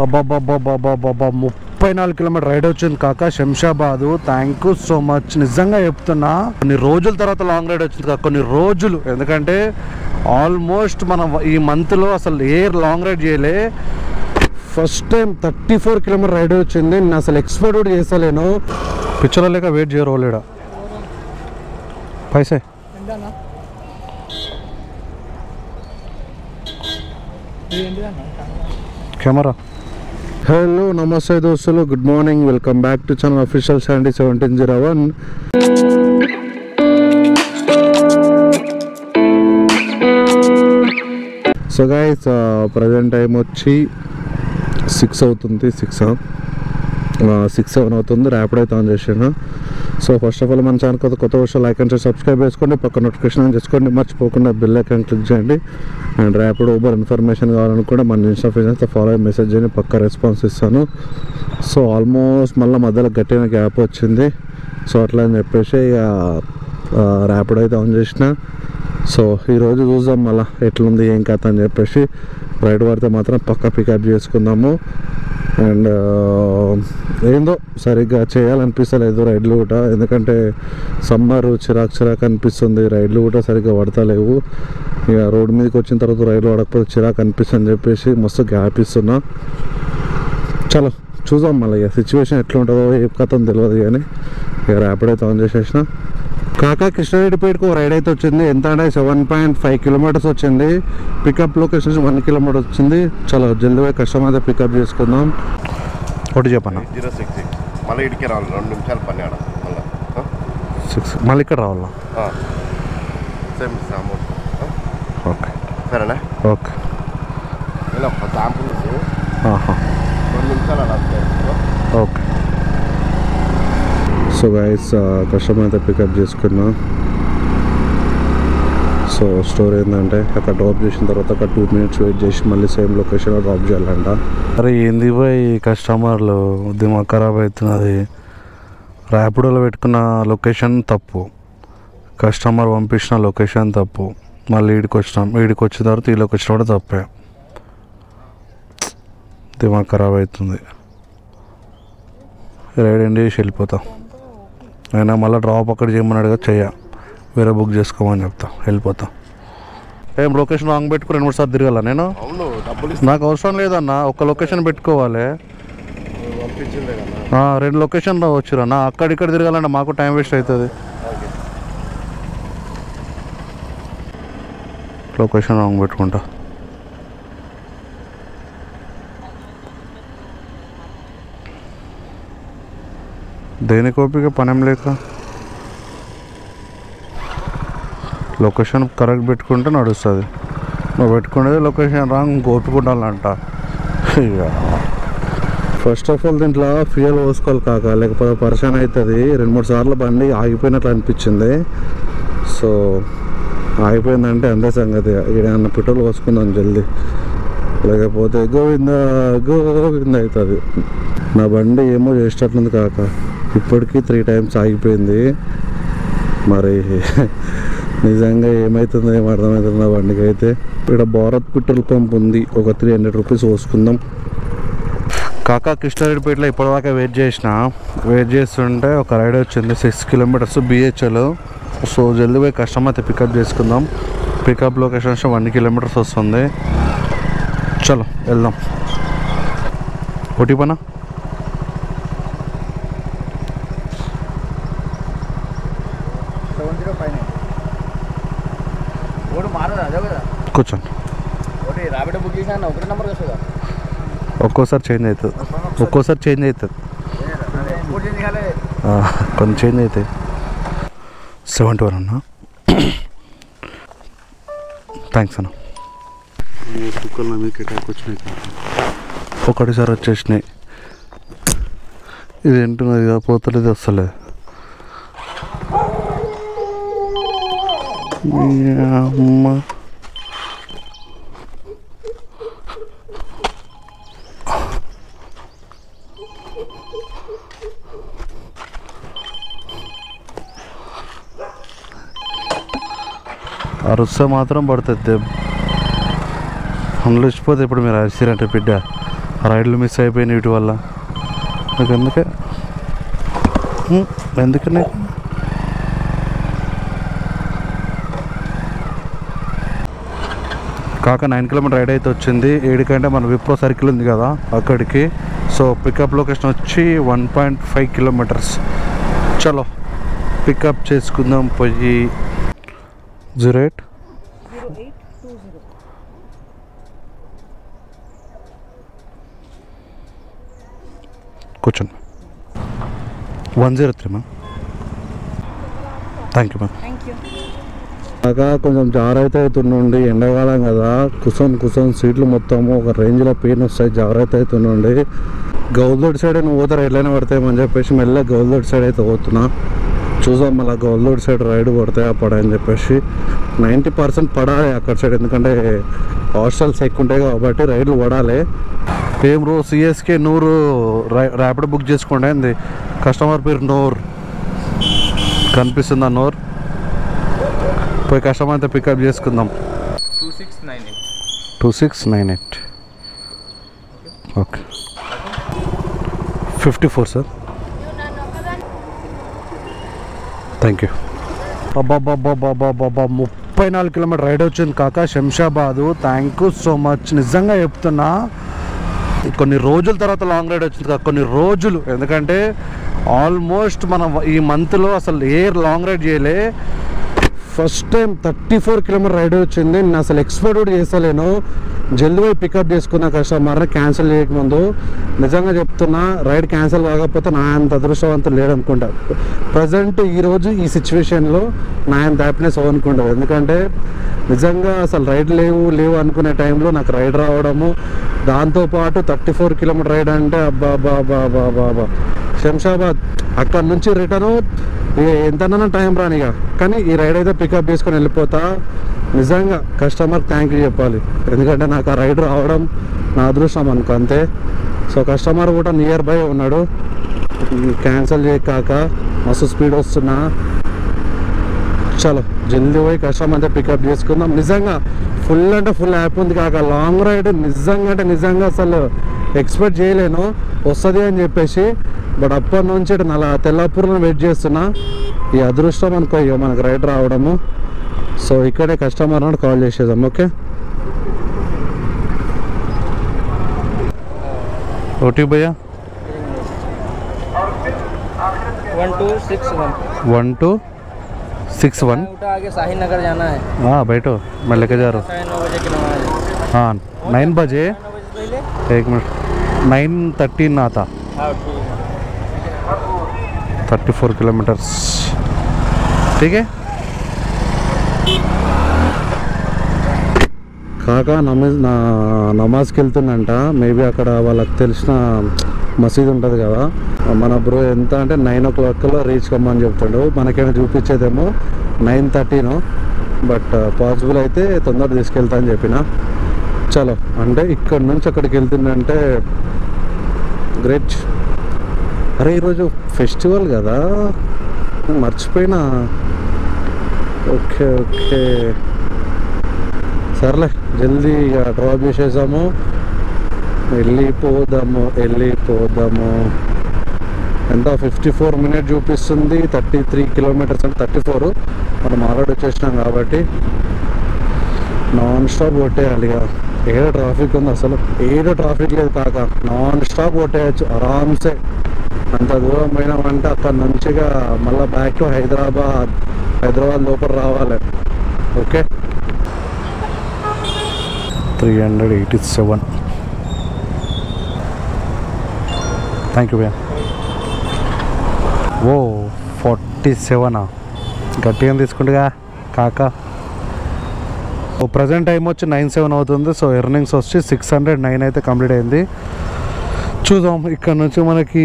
అబ్బాబ్బాబ్బాబ్బాబ్బా 34 kilometre ride వచ్చింది కాక Shamshabad. Thank you so much. నిజంగా చెప్తున్నా, కొన్ని రోజుల తర్వాత లాంగ్ రైడ్ వచ్చింది కాక, కొన్ని రోజులు. ఎందుకంటే ఆల్మోస్ట్ మనం ఈ మంత్లో అసలు ఏ లాంగ్ రైడ్ చేయలే. ఫస్ట్ టైం 34 కిలోమీటర్ రైడ్ వచ్చింది. నేను అసలు ఎక్స్పెక్ట్ కూడా చేస్తలేను. పిక్చర్ లేక వెయిట్ చేయరోలేడా పైసే కెమెరా. హలో నమస్తే దోస్తులు, good morning, welcome back to channel official Sandy 1701. So guys, present time వచ్చి 6 అవుతుంది, 6-7 అవుతుంది. ర్యాపిడ్ అయితే ఆన్ చేసాను. సో ఫస్ట్ ఆఫ్ ఆల్ మన ఛానల్ కొత్త విషయాలు లైక్ అండ్ సబ్స్క్రైబ్ చేసుకోండి, పక్క నోటిఫికేషన్ ఆన్ చేసుకోండి, మర్చిపోకుండా బెల్ ఐకాన్ క్లిక్ చేయండి. అండ్ ర్యాపిడ్ ఊబర్ ఇన్ఫర్మేషన్ కావాలనుకుంటే మన ఇన్స్టా పేజ్తో ఫాలో అయ్యి మెసేజ్ చేయండి, పక్క రెస్పాన్స్ ఇస్తాను. సో ఆల్మోస్ట్ మళ్ళీ మధ్యలో గట్టిన గ్యాప్ వచ్చింది. సో అట్లా అని చెప్పేసి ఇక ర్యాపిడ్ అయితే ఆన్ చేసిన. సో ఈరోజు చూద్దాం మళ్ళీ ఎట్లుంది ఏం కథ అని చెప్పేసి. రైడ్ పడితే మాత్రం పక్క పికప్ చేసుకుందాము. అండ్ ఏందో సరిగ్గా చేయాలనిపిస్తలేదు రైడ్లు కూడా, ఎందుకంటే సమ్మర్ చిరాకు అనిపిస్తుంది. రైడ్లు కూడా సరిగ్గా పడతలేవు. ఇక రోడ్డు మీదకి వచ్చిన తర్వాత రైడ్లు పడకపోతే చిరాకు అనిపిస్తుంది అని చెప్పేసి మస్తు గ్యాప్ ఇస్తున్నా. చలో చూద్దాం మళ్ళీ ఇక సిచ్యువేషన్ ఎట్లా ఉంటుందో ఏ కథ తెలియదు. కానీ ఇక ర్యాపిడ్ అయితే ఆన్ చేసేసిన. కాకా కృష్ణారెడ్డిపేటకు రైడ్ అయితే వచ్చింది. ఎంత అంటే 7.5 కిలోమీటర్స్ వచ్చింది. పికప్ లొకేషన్ 1 కిలోమీటర్ వచ్చింది. చాలా జల్దీ కస్టమర్ అయితే పికప్ చేసుకుందాం. ఒకటి చెప్పన్నా, 066 మళ్ళీ ఇడికి రావాలి, 2 నిమిషాలు పని ఆడ మళ్ళీ 6 మళ్ళీ ఇక్కడ రావాలా? Same amount. ఓకే సరేనా? ఓకే. ఇలా ఒక శాంపుల్ 2 నిమిషాలు అలా. ఓకే. సో గైస్, కస్టమర్ అయితే పికప్ చేసుకున్నా. సో స్టోరీ ఏంటంటే అక్కడ డ్రాప్ చేసిన తర్వాత ఒక 2 మినిట్స్ వెయిట్ చేసి మళ్ళీ సేమ్ లొకేషన్లో డ్రాప్ చేయాలంట. అరే ఏంది పోయి కస్టమర్లు దిమాగ్ ఖరాబ్ అవుతున్నది. ర్యాపిడోలో పెట్టుకున్న లొకేషన్ తప్పు, కస్టమర్ పంపించిన లొకేషన్ తప్పు, మళ్ళీ వీడికి వచ్చిన తర్వాత ఈ లొకేషన్ కూడా తప్పే. దిమాగ్ ఖరాబ్ అవుతుంది. రైడ్ ఎండ్ చేసి వెళ్ళిపోతా. అయినా మళ్ళీ డ్రాప్ అక్కడ చేయమన్నాడుగా, వేరే బుక్ చేసుకోమని చెప్తా, వెళ్ళిపోతా. ఏం లొకేషన్ రాంగ్ పెట్టుకుని 2-3 సార్లు తిరగాల నేను? నాకు అవసరం లేదన్న, ఒక లొకేషన్ పెట్టుకోవాలి. 2 లొకేషన్లో వచ్చిరన్న, అక్కడిక్కడ తిరగాలంటే మాకు టైం వేస్ట్ అవుతుంది. లొకేషన్ రాంగ్ పెట్టుకుంటా. దేనికి ఓపిక పనేం లేక. లొకేషన్ కరెక్ట్ పెట్టుకుంటే నడుస్తుంది. నువ్వు పెట్టుకునేది లొకేషన్ రాంగ్ ఓపుకుంటానంట. ఇక ఫస్ట్ ఆఫ్ ఆల్ దీంట్లో ఫ్యూయల్ పోసుకోవాలి కాక, లేకపోతే పరిచయం అవుతుంది. 2-3 సార్లు బండి ఆగిపోయినట్లు అనిపించింది. సో ఆగిపోయిందంటే అంతే సంగతి. ఇక్కడ పెట్రోల్ పోసుకుందాం జల్దీ, లేకపోతే గోవింద అవుతుంది. నా బండి ఏమో చేసేటట్లుంది కాక, ఇప్పటికీ 3 టైమ్స్ ఆగిపోయింది. మరి నిజంగా ఏమవుతుందో ఏం అర్థమవుతుంది నా బండికి అయితే. ఇక్కడ భారత్ పెట్రోల్ పంప్ ఉంది, ఒక 300 రూపీస్ పోసుకుందాం. కాకా కృష్ణారెడ్డిపేటలో ఇప్పటిదాకా వెయిట్ చేస్తుంటే ఒక రైడ్ వచ్చింది 6 కిలోమీటర్స్ BHL. సో జల్దీ పోయి కస్టమర్ అయితే పికప్ చేసుకుందాం. పికప్ లొకేషన్ 1 కిలోమీటర్స్ వస్తుంది. చలో వెళ్దాం. ఒకటి పనా కూర్చోండి. ఒక్కోసారి చేంజ్ అవుతుంది, కొంచెం చేంజ్ అవుతాయి. 71 అన్న. థ్యాంక్స్ అన్న. కుక్కలు నా మీకు అటాక్ వచ్చినాయి, ఒకటిసారి వచ్చేసినాయి. ఇది ఏంటున్నది పోతలేదు, వస్తలేదు. అమ్మ అరుస్తే మాత్రం పడుతుంది. అందులో ఇచ్చిపోతే ఇప్పుడు మీరు అరిసిరంటే బిడ్డ రైడ్లు మిస్ అయిపోయినాయి వీటి వల్ల. నాకు ఎందుకని కాక 9 కిలోమీటర్ రైడ్ అయితే వచ్చింది. 7 కంటే మన విప్రో సర్కిల్ ఉంది కదా అక్కడికి. సో పికప్ లొకేషన్ వచ్చి 1.5 కిలోమీటర్స్. చలో పికప్ చేసుకుందాం పోయి. 08 కూర్చోండి. 103 మ్యామ్. Thank you ma'am. కాగా కొంచెం జాగ్రత్త అవుతుండండి, ఎండాకాలం కదా. కుసం సీట్లు మొత్తము ఒక రేంజ్లో పెయిన్ వస్తాయి. జాగ్రత్త అవుతుండండి. గౌల్దోడ్ సైడ్ నువ్వు పోతారు ఎట్లయినా పడతాయని చెప్పేసి మెల్లగా గౌల్దోడ్ సైడ్ అయితే పోతున్నా. చూసాం మళ్ళీ గౌల్దోడ్ సైడ్ రైడ్ పడతాయి పడాయని చెప్పేసి. 90% పడాలి అక్కడ సైడ్, ఎందుకంటే హాస్టల్స్ ఎక్కువ ఉంటాయి కాబట్టి రైడ్లు పడాలి. ఏం రో సిఎస్కే నూరు ర్యాపిడ్ బుక్ చేసుకోండి. ఏంది కస్టమర్ పేరు నూర్ కనిపిస్తుందా? నూర్ పోయి కస్టమర్ అంతా పికప్ చేసుకుందాం. 2698 ఓకే. 54 సార్. Thank you. అబ్బాబ్బాబ్బాబ్బాబ్బా 34 కిలోమీటర్ రైడ్ వచ్చింది కాక Shamshabad. Thank you so much. నిజంగా చెప్తున్నా, కొన్ని రోజుల తర్వాత లాంగ్ రైడ్ వచ్చింది కాక, కొన్ని రోజులు. ఎందుకంటే ఆల్మోస్ట్ మనం ఈ మంత్లో అసలు ఏ లాంగ్ రైడ్ చేయలే. ఫస్ట్ టైం 34 కిలోమీటర్ రైడ్ వచ్చింది. నేను అసలు ఎక్స్పెక్ట్ కూడా చేస్తలేను. జల్దీ పోయి పికప్ చేసుకున్న కస్టమర్ని క్యాన్సిల్ చేయకముందు. నిజంగా చెప్తున్నా, రైడ్ క్యాన్సిల్ కాకపోతే నా అంత అదృష్టవంతులు లేడనుకుంటా. ప్రజెంట్ ఈరోజు ఈ సిచ్యువేషన్లో నా అంత హ్యాపీనెస్ అనుకుంటాను. ఎందుకంటే నిజంగా అసలు రైడ్ లేవు అనుకునే టైంలో నాకు రైడ్ రావడము, దాంతోపాటు 34 కిలోమీటర్ రైడ్ అంటే అబ్బా శంషాబాద్ అక్కడ నుంచి రిటర్ను ఎంతన్నా టైం రానిగా. కానీ ఈ రైడ్ అయితే పికప్ చేసుకొని వెళ్ళిపోతా. నిజంగా కస్టమర్కి థ్యాంక్ యూ చెప్పాలి, ఎందుకంటే నాకు ఆ రైడ్ రావడం నా అదృష్టం అనుకో, అంతే. సో కస్టమర్ కూడా నియర్ బై ఉన్నాడు. క్యాన్సిల్ చేయకాక మస్తు స్పీడ్ వస్తున్నా. చలో జల్దీ పోయి కస్టమర్ అంతా పికప్ చేసుకుందాం. నిజంగా ఫుల్ అంటే ఫుల్ హ్యాపీ ఉంది కాక. లాంగ్ రైడ్ నిజంగా అసలు ఎక్స్పెక్ట్ చేయలేను వస్తుంది అని చెప్పేసి. బట్ అప్పటి నుంచి అలా తెల్లాపూర్లో వెయిట్ చేస్తున్నా. ఈ అదృష్టం అనుకో ఇక మనకు రైడ్ రావడము. సో ఇక్కడే కస్టమర్ అని కాల్ చేసేద్దాం. ఓకే. ఓటీ భయ్యా 1261 आगे साहिल नगर जाना है. हाँ बैठो मैं लेके जा रहा हूँ. 9 बजे के नमाज. हाँ 9 बजे. 9 बजे पहले. एक मिनट 9:13 आता. हाँ ठीक है. 34 किलोमीटर्स ठीक है. కాకా నమాజ్కి వెళ్తుందంట. మేబీ అక్కడ వాళ్ళకి తెలిసిన మసీద్ ఉంటుంది కదా. మన బ్రో ఎంత అంటే 9 o'clockలో రీచ్ కమ్మని చెప్తాడు. మనకేమైనా చూపించేదేమో 9:13, బట్ పాసిబుల్ అయితే తొందర తీసుకెళ్తా అని చెప్పిన. చలో అంటే ఇక్కడ నుంచి అక్కడికి వెళ్తుందంటే గ్రేట్. అరే ఈరోజు ఫెస్టివల్ కదా, మర్చిపోయినా. ఓకే సర్లే జల్దీ డ్రాప్ చేసేసాము. వెళ్ళిపోదాము. ఎంత 54 minutes చూపిస్తుంది. 33 kilometers అంటే 34. మనం ఆల్రెడీ వచ్చేసినాం కాబట్టి నాన్ స్టాప్ కొట్టేయాలి. ఇక ఏదో ట్రాఫిక్ ఉంది, అసలు ఏదో ట్రాఫిక్ లేదు కాక. నాన్ స్టాప్ కొట్టేయచ్చు ఆరామ్సే. అంత దూరం పోయినామంటే అక్కడ నుంచిగా మళ్ళీ బ్యాక్ టు హైదరాబాద్ లోపల రావాలి. ఓకే. 387. థ్యాంక్ యూ భయ్యా. ఓ 47 గట్టిగా తీసుకుంటుగా కాక. ఓ ప్రజెంట్ టైం వచ్చి 9:07 అవుతుంది. సో ఎర్నింగ్స్ వచ్చి 609 అయితే కంప్లీట్ అయింది. చూద్దాం ఇక్కడ నుంచి మనకి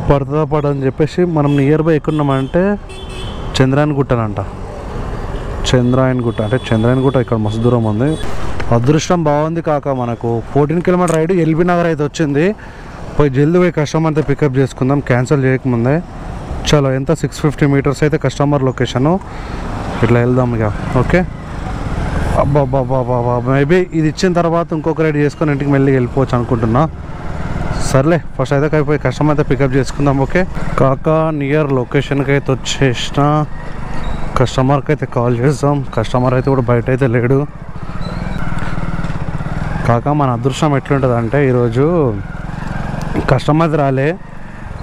పడుతుందా పడని చెప్పేసి. మనం నియర్ బై ఎక్కున్నామంటే చంద్రాయణగుట్ట ఇక్కడ మస్తు దూరం ఉంది. అదృష్టం బాగుంది కాక. మనకు 14 kilometer రైడ్ ఎల్బీ నగర్ అయితే వచ్చింది. పోయి జల్దీ పోయి కస్టమర్ అయితే పికప్ చేసుకుందాం క్యాన్సిల్ చేయకముందే. చలో ఎంత 650 meters అయితే కస్టమర్ లొకేషను. ఇట్లా వెళ్దాం ఇక. ఓకే అబ్బాబ్బాబ్బాబ్బా మేబీ ఇది ఇచ్చిన తర్వాత ఇంకొక రైడ్ చేసుకొని ఇంటికి మెల్లిగా వెళ్ళిపోవచ్చు అనుకుంటున్నా. సర్లే ఫస్ట్ అయితే అయిపోయి కస్టమర్ అయితే పికప్ చేసుకుందాం. ఓకే కాకా నియర్ లొకేషన్కి అయితే వచ్చేసిన. కస్టమర్కి అయితే కాల్ చేద్దాం. కస్టమర్ అయితే కూడా బయట అయితే లేడు. కాకా మన అదృష్టం ఎట్లుంటుంది అంటే ఈరోజు కస్టమర్ రాలే,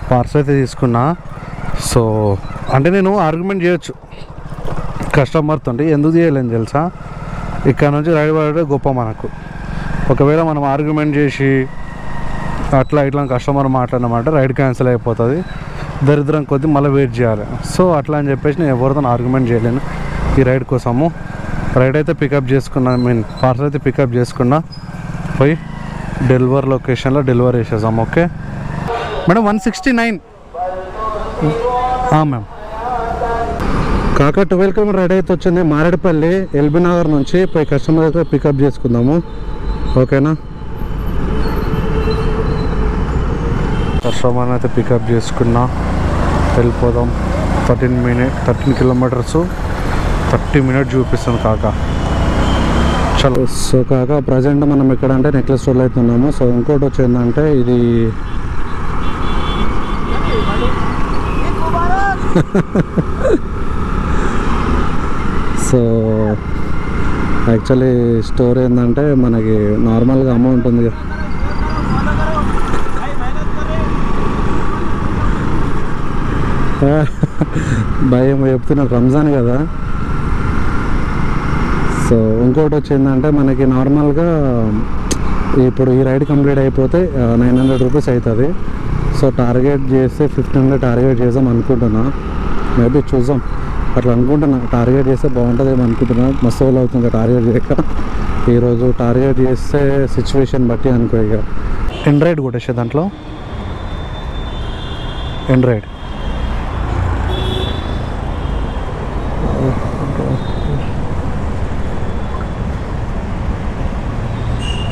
పార్సల్ అయితే తీసుకున్నా. సో అంటే నేను ఆర్గ్యుమెంట్ చేయొచ్చు కస్టమర్తో, ఎందుకు చేయలేను తెలుసా, ఇక్కడ నుంచి రైడ్ పడే గొప్ప మనకు. ఒకవేళ మనం ఆర్గ్యుమెంట్ చేసి అట్లా ఇట్లా కస్టమర్ మాట్లాడినమాట రైడ్ క్యాన్సిల్ అయిపోతుంది, దరిద్రం కొద్దీ మళ్ళీ వెయిట్ చేయాలి. సో అట్లా అని చెప్పేసి నేను ఎవరితో ఆర్గ్యుమెంట్ చేయలేను ఈ రైడ్ కోసము. రైడ్ అయితే పికప్ చేసుకున్నా, పార్సల్ అయితే పికప్ చేసుకున్నా, పోయి డెలివరీ లొకేషన్లో డెలివరీ చేసేసాం. Okay madam 169 ma'am. కాకా 12 కిలోమీటర్ రైడ్ అయితే వచ్చింది మారేడుపల్లి ఎల్బీ నగర్ నుంచి. పోయి కస్టమర్ అయితే పికప్ చేసుకుందాము. ఓకేనా కస్టమర్ అయితే పికప్ చేసుకున్నా, వెళ్ళిపోదాం. 13 కిలోమీటర్స్ 30 మినిట్స్ చూపిస్తుంది కాకా. చలో. సో కాకా ప్రజెంట్ మనం ఇక్కడ అంటే నెక్లెస్ రోడ్లో అయితే ఉన్నాము. సో ఇంకోటి వచ్చిందంటే ఇది సో యాక్చువల్లీ స్టోర్ ఏంటంటే మనకి నార్మల్గా అమౌంట్ ఉంది కదా, భయం చెప్తున్నా రంజాన్ కదా. సో ఇంకోటి వచ్చిందంటే మనకి నార్మల్గా ఇప్పుడు ఈ రైడ్ కంప్లీట్ అయిపోతే 900 రూపీస్ అవుతుంది. సో టార్గెట్ చేస్తే 1500 టార్గెట్ చేద్దాం అనుకుంటున్నా. మేబీ చూద్దాం, అట్లా అనుకుంటున్నా. టార్గెట్ చేస్తే బాగుంటుందేమో అనుకుంటున్నా. మస్తు రోజులు అవుతుంది టార్గెట్ చేయక. ఈరోజు టార్గెట్ చేస్తే సిచ్యువేషన్ బట్టి అనుకో. ఇక ఎండ్రాయిడ్ కొట్టేసే దాంట్లో ఎండ్రాయిడ్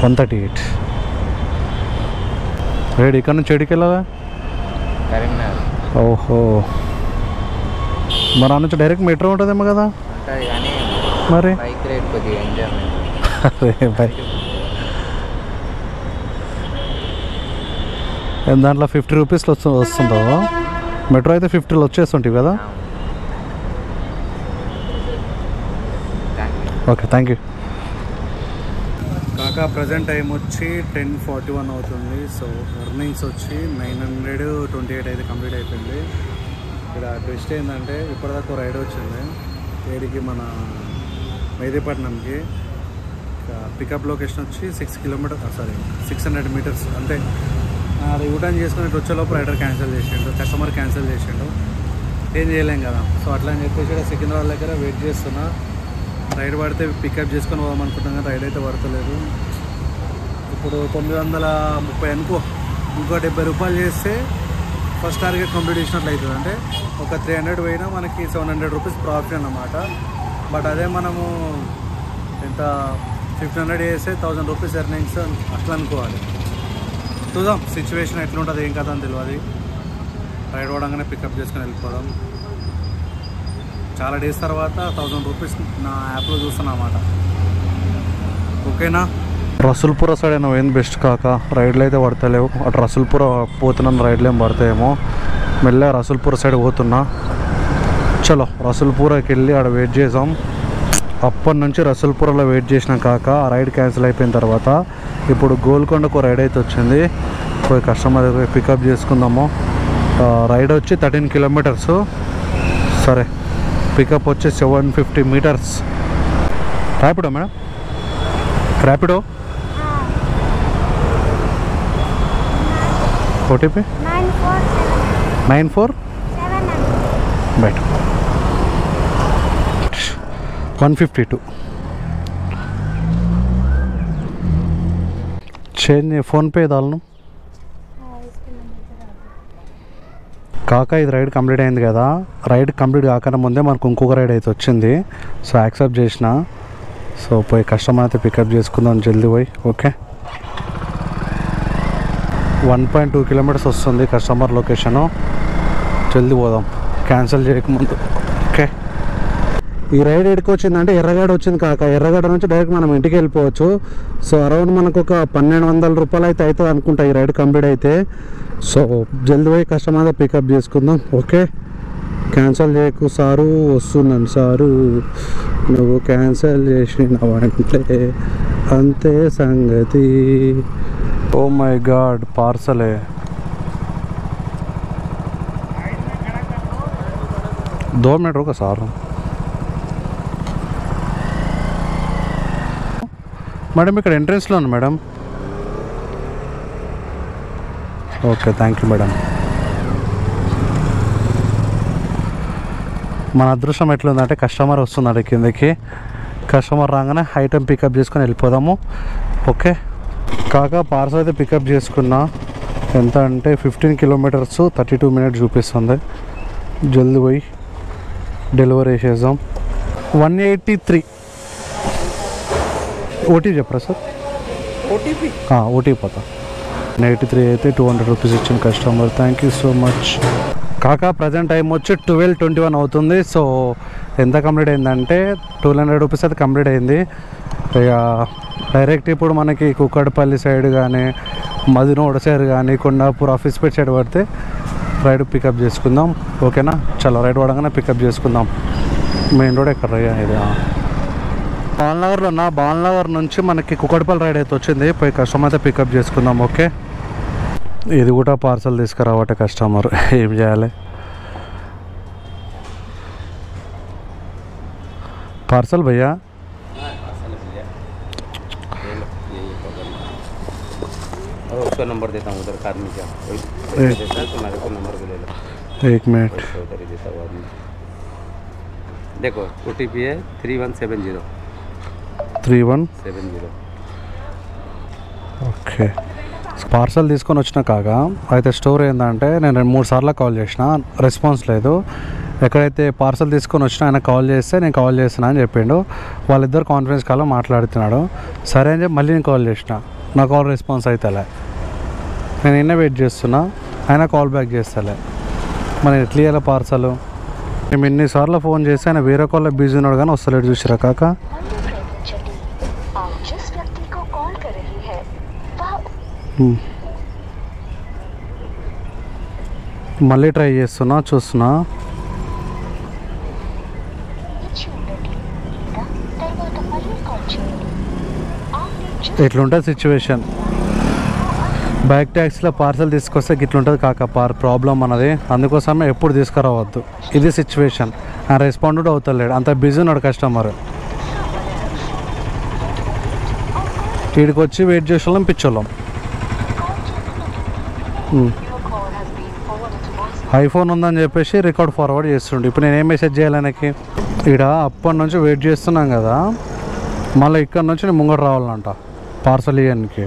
138 రైడ్. ఇక్కడ నుంచి ఎడికి వెళ్ళాలా? కరీంనగర్. ఓహో మరి ఆ నుంచి డైరెక్ట్ మెట్రో ఉంటుందేమో కదా. ఉంటుంది కానీ మరి బైక్ రైడ్ కొద్దిగా ఎంజాయ్మెంట్. అరే బైక్ దాంట్లో 50 రూపీస్లో వస్తుందో. మెట్రో అయితే 50లో వచ్చేస్తుంటాయి కదా. ఓకే థ్యాంక్ యూ కాకా. ప్రజెంట్ టైం వచ్చి 10:41 అవుతుంది. సో ఎర్నింగ్స్ వచ్చి 928 అయితే కంప్లీట్ అయిపోయింది. ఇక్కడ ట్విస్ట్ ఏంటంటే ఇప్పటిదాకా రైడ్ వచ్చింది ఏడికి, మన మెహదీపట్నంకి. పికప్ లొకేషన్ వచ్చి 600 మీటర్స్ అంటే. అది యూటర్న్ చేసుకుని వచ్చేలోపు రైడర్ క్యాన్సిల్ చేసిండు, కస్టమర్ క్యాన్సిల్ చేసిండు. ఏం చేయలేం కదా. సో అట్లా అని చెప్పేసి సికింద్రాబాద్ దగ్గర వెయిట్ చేస్తున్నా. రైడ్ పడితే పికప్ చేసుకొని పోదాం అనుకుంటాం కానీ రైడ్ అయితే పడతలేదు. ఇప్పుడు 930 అనుకో, ఇంకో 70 రూపాయలు చేస్తే ఫస్ట్ టార్గెట్ కంప్లీట్ చేసినట్లు అవుతుంది. అంటే ఒక 300 పోయినా మనకి 700 రూపీస్ ప్రాఫిట్ అన్నమాట. బట్ అదే మనము ఎంత 1500 చేస్తే 1000 రూపీస్ ఎర్నింగ్స్ అట్లా అనుకోవాలి. చూద్దాం సిచ్యువేషన్ ఎట్లుంటుంది ఏం కదా అని తెలియదు. రైడ్ పడంగానే పికప్ చేసుకొని వెళ్ళిపోదాం. చాలా డేస్ తర్వాత 1000 రూపీస్ నా యాప్లో చూస్తున్నా అన్నమాట. ఓకేనా. రసూల్పుర సైడ్ అయినా ఏంది బెస్ట్ కాక. రైడ్లు అయితే పడతలేవు. అటు రసూల్పుర పోతున్నాను, రైడ్లు ఏం పడతాయేమో. మెల్లగా రసూల్పుర సైడ్ పోతున్నా. చలో రసూల్పురకి వెళ్ళి ఆడ వెయిట్ చేసాం. అప్పటి నుంచి రసూల్పురలో వెయిట్ చేసిన కాక ఆ రైడ్ క్యాన్సిల్ అయిపోయిన తర్వాత ఇప్పుడు గోల్కొండకు రైడ్ అయితే వచ్చింది. పోయి కస్టమర్ పికప్ చేసుకుందాము. రైడ్ వచ్చి 13 కిలోమీటర్స్. సరే పికప్ వచ్చి 750 metres. Rapido madam, Rapido OTP 947 బయట 152 చేంజ్ ఫోన్పే దాలను కాక. ఇది రైడ్ కంప్లీట్ అయింది కదా. రైడ్ కంప్లీట్ కాకుండా ముందే మనకు ఇంకొక రైడ్ అయితే వచ్చింది. సో యాక్సెప్ట్ చేసిన. సో పోయి కస్టమర్ అయితే పికప్ చేసుకుందాం జల్దీ పోయి. ఓకే 1.2 కిలోమీటర్స్ వస్తుంది కస్టమర్ లొకేషను. జల్దీ పోదాం క్యాన్సిల్ చేయకముందు. ఓకే ఈ రైడ్ ఎక్కడికి వచ్చిందంటే ఎర్రగడ్డ వచ్చింది కాక. ఎర్రగడ్డ నుంచి డైరెక్ట్ మనం ఇంటికి వెళ్ళిపోవచ్చు. సో అరౌండ్ మనకు ఒక 1200 రూపాయలు అయితే అవుతుంది అనుకుంటా ఈ రైడ్ కంప్లీట్ అయితే. సో జల్దీ పోయి కస్టమర్ పికప్ చేసుకుందాం. ఓకే, క్యాన్సిల్ చేయకు సారు, వస్తున్నాను సారు, నువ్వు క్యాన్సిల్ చేసినవంటే అంతే సంగతి. ఓ మై గాడ్, పార్సలే. 2 मिनट रुको సార్. మేడం ఇక్కడ ఎంట్రెన్స్లో ఉంది madam. Okay, thank you madam. మన అదృష్టం ఎట్లుందంటే కస్టమర్ వస్తున్నాడు కిందకి. కస్టమర్ రాగానే ఐటెం పికప్ చేసుకొని వెళ్ళిపోదాము. ఓకే కాకా, పార్సల్ అయితే పికప్ చేసుకున్నా. ఎంత అంటే 15 కిలోమీటర్స్ 32 మినిట్స్ చూపిస్తుంది. జల్దీ పోయి డెలివరీ చేసేద్దాం. 183 ఓటీ చెప్పరా సార్? ఓటీ పోతా. 183 అయితే 200 రూపీస్ ఇచ్చిన customer. Thank you so much కాకా. ప్రజెంట్ టైం వచ్చి 12:21 అవుతుంది. సో ఎంత కంప్లీట్ అయిందంటే 1200 రూపీస్ అయితే కంప్లీట్ అయింది. ఇక డైరెక్ట్ ఇప్పుడు మనకి కుక్కడపల్లి సైడ్ కానీ, మదినోడ్ సైడ్ కానీ, కొండాపూర్ ఆఫీస్పేట్ సైడ్ పడితే రైడ్ పికప్ చేసుకుందాం. ఓకేనా, చలో రైడ్ పడగానే పికప్ చేసుకుందాం. మెయిన్ రోడ్ ఎక్కడ ఇది బాలనగర్లో ఉన్న. బాలనగర్ నుంచి మనకి కుక్కడపల్లి రైడ్ అయితే వచ్చింది. పోయి కస్టమర్ అయితే పికప్ చేసుకుందాం. ఓకే, ఇది కూడా పార్సల్ తీసుకురావట కస్టమర్. ఏం చేయాలి? పార్సల్ భయ్యా. उसका नंबर देता हूँ उधर का आदमी का देता है, तुम्हारे को नंबर भी ले लो. 1 मिनट. उधर ही देता हुआ आदमी. देखो OTP है 3170. 3170. ఓకే, పార్సల్ తీసుకొని వచ్చిన కాగా అయితే స్టోర్ ఏంటంటే నేను 2-3 సార్లు కాల్ చేసిన, రెస్పాన్స్ లేదు. ఎక్కడైతే పార్సల్ తీసుకొని వచ్చినా ఆయన కాల్ చేస్తే నేను కాల్ చేస్తున్నా అని చెప్పిండు. వాళ్ళిద్దరు కాన్ఫరెన్స్ కాల్లో మాట్లాడుతున్నాడు. సరే అని చెప్పి మళ్ళీ నేను కాల్ చేసిన, నా కాల్ రెస్పాన్స్ అవుతలే. నేను నిన్న వెయిట్ చేస్తున్నా, ఆయన కాల్ బ్యాక్ చేస్తలే. మరి ఎట్లా ఇవ్వాలి పార్సల్? మేము ఎన్నిసార్లు ఫోన్ చేస్తే ఆయన వేరే కాల్లో బిజీ ఉన్నాడు కానీ వస్తలేడు. చూసిరా కాక, మళ్ళీ ట్రై చేస్తున్నా, చూస్తున్నా. ఇట్లుంటుంది సిచ్యువేషన్. బ్యాక్ ట్యాక్సీలో పార్సల్ తీసుకొస్తే ఇట్లుంటుంది కాక ప్రాబ్లం అన్నది. అందుకోసమే ఎప్పుడు తీసుకురావద్దు. ఇది సిచ్యువేషన్. ఆ రెస్పాండ్ కూడా అవుతలేడు, అంత బిజీ ఉన్నాడు కస్టమర్. వీడికి వచ్చి వెయిట్ చేసేవాళ్ళం పిచ్చోళ్ళం. ఐఫోన్ ఉందని చెప్పేసి రికార్డ్ ఫార్వర్డ్ చేస్తుండే. ఇప్పుడు నేను ఏం మెసేజ్ చేయాలి ఆయనకి? ఇక్కడ అప్పటి నుంచి వెయిట్ చేస్తున్నాం కదా, మళ్ళీ ఇక్కడ నుంచి నేను ముంగట రావాలంట పార్సల్ ఇవ్వడానికి.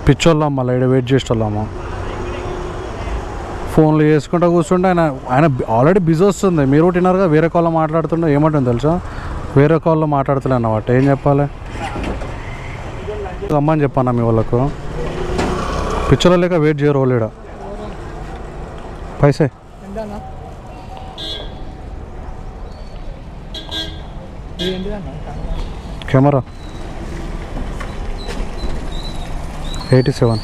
పిచ్చోళ్ళం మళ్ళీ ఇక్కడ వెయిట్ చేసేవాళ్ళము. ఫోన్లు చేసుకుంటూ కూర్చుంటే ఆయన ఆల్రెడీ బిజీ వస్తుంది. మీరు విన్నారుగా, వేరే కాల్లో మాట్లాడుతుండే. ఏమంటుంది తెలుసా, వేరే కాల్లో మాట్లాడుతులే అన్నమాట. ఏం చెప్పాలి? అమ్మని చెప్పాను మీ వాళ్ళకు. పిచ్చోళ్ళ లేక వెయిట్ చేయరు వాళ్ళు. ఇక్కడ పైసే కెమెరా 87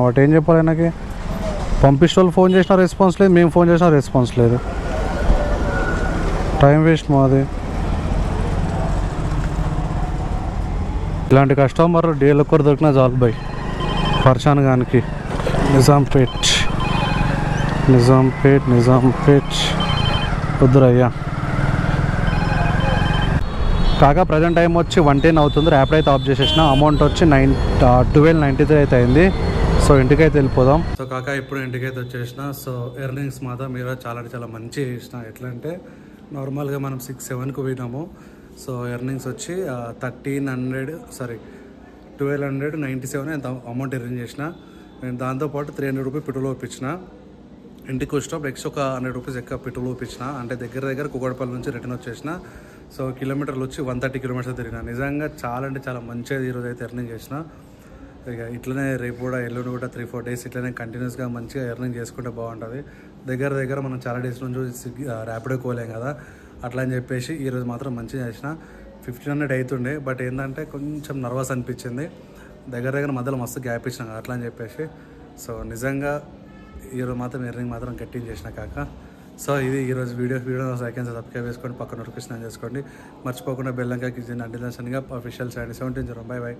వాటి. ఏం చెప్పాలి ఆయనకి? పంపించే వాళ్ళు ఫోన్ చేసినా రెస్పాన్స్ లేదు, మేము ఫోన్ చేసినా రెస్పాన్స్ లేదు. టైం వేస్ట్ మాది. ఇలాంటి కస్టమర్ డేలు ఒక్కరు దొరికినా చాలు బై. పర్షాన్ గానికి నిజాంపేట్ వద్దురయ్యా కాగా. ప్రజెంట్ టైం వచ్చి 1:10 అవుతుంది. ర్యాపిడ్ అయితే ఆఫ్ చేసేసిన. అమౌంట్ వచ్చి 1293 అయితే అయింది. సో ఇంటికైతే వెళ్ళిపోదాం. సో కాకా ఇప్పుడు ఇంటికైతే వచ్చేసిన. సో ఎర్నింగ్స్ మాత్రం మీరు చాలా మంచిగా చేసిన. ఎట్లా అంటే నార్మల్గా మనం 6-7కు పోయినాము. సో ఎర్నింగ్స్ వచ్చి 1297 ఎంత అమౌంట్ ఎర్నింగ్ చేసిన. నేను దాంతోపాటు 300 రూపీస్ పెట్రోల్ ఒప్పించిన. ఇంటికి వచ్చినప్పుడు ఎక్స్ట్రా ఒక 100 రూపీస్ ఎక్కువ పెట్రోల్ ఒప్పించిన. అంటే దగ్గర కుక్కడపల్లి నుంచి రిటర్న్ వచ్చేసిన. సో కిలోమీటర్లు వచ్చి 130 కిలోమీటర్స్ తిరిగిన. నిజంగా చాలా మంచిగా ఈరోజు అయితే ఎర్నింగ్ చేసిన. ఇక ఇట్లనే రేపు కూడా ఎల్లుండి కూడా 3-4 డేస్ ఇట్లనే కంటిన్యూస్గా మంచిగా ఎర్నింగ్ చేసుకుంటే బాగుంటుంది. దగ్గర మనం చాలా డేస్ నుంచి ర్యాపిడో కోలేం కదా, అట్లా అని చెప్పేసి ఈరోజు మాత్రం మంచిగా చేసిన. 1500 అవుతుండే, బట్ ఏంటంటే కొంచెం నర్వస్ అనిపించింది. దగ్గర మధ్యలో మస్తు గ్యాప్ ఇచ్చినాం అట్లా అని చెప్పేసి. సో నిజంగా ఈరోజు మాత్రం ఎర్నింగ్ మాత్రం గట్టింగ్ చేసిన కాక. సో ఇది ఈరోజు వీడియో సెకండ్స్ సబ్స్క్రైబ్ చేసుకోండి, పక్కన నోటిఫికేషన్ చేసుకోండి, మర్చిపోకుండా బెల్ ఐకాన్ క్లిక్ చేయండి. Until next official 17 by.